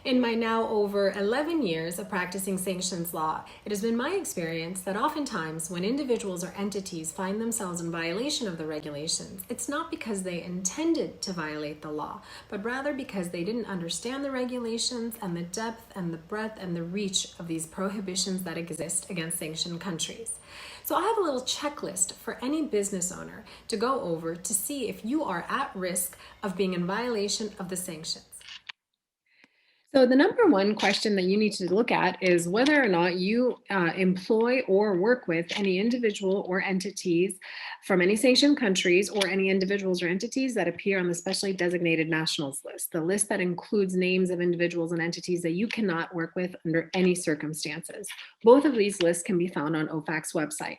In my now over 11 years of practicing sanctions law, it has been my experience that oftentimes when individuals or entities find themselves in violation of the regulations, it's not because they intended to violate the law, but rather because they didn't understand the regulations and the depth and the breadth and the reach of these prohibitions that exist against sanctioned countries. So I have a little checklist for any business owner to go over to see if you are at risk of being in violation of the sanctions. So the number one question that you need to look at is whether or not you employ or work with any individual or entities from any sanctioned countries or any individuals or entities that appear on the specially designated nationals list, the list that includes names of individuals and entities that you cannot work with under any circumstances. Both of these lists can be found on OFAC's website.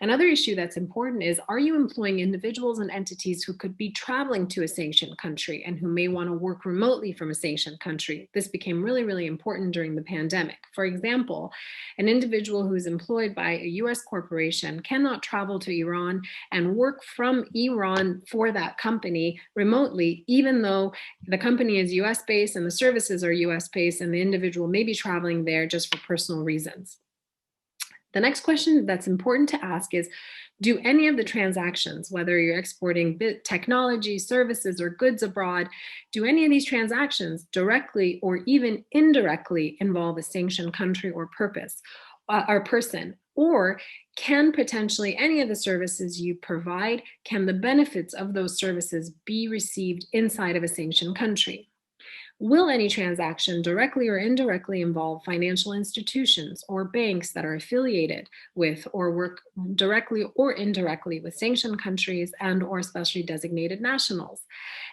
Another issue that's important is, are you employing individuals and entities who could be traveling to a sanctioned country and who may want to work remotely from a sanctioned country? This became really, really important during the pandemic. For example, an individual who is employed by a U.S. corporation cannot travel to Iran and work from Iran for that company remotely, even though the company is U.S. based and the services are U.S. based and the individual may be traveling there just for personal reasons. The next question that's important to ask is, do any of the transactions, whether you're exporting technology, services, or goods abroad, do any of these transactions directly or even indirectly involve a sanctioned country or or person? Or can potentially any of the services you provide, can the benefits of those services be received inside of a sanctioned country? Will any transaction directly or indirectly involve financial institutions or banks that are affiliated with or work directly or indirectly with sanctioned countries and or specially designated nationals?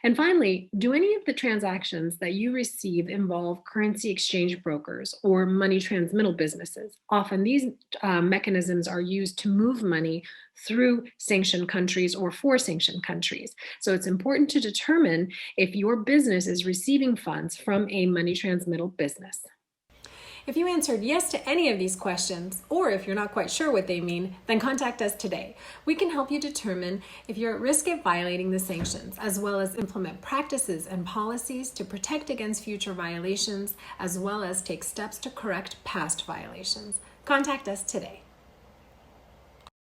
And finally, do any of the transactions that you receive involve currency exchange brokers or money transmittal businesses? Often these mechanisms are used to move money through sanctioned countries or for sanctioned countries. So it's important to determine if your business is receiving funds from a money transmittal business. If you answered yes to any of these questions, or if you're not quite sure what they mean, then contact us today. We can help you determine if you're at risk of violating the sanctions, as well as implement practices and policies to protect against future violations, as well as take steps to correct past violations. Contact us today.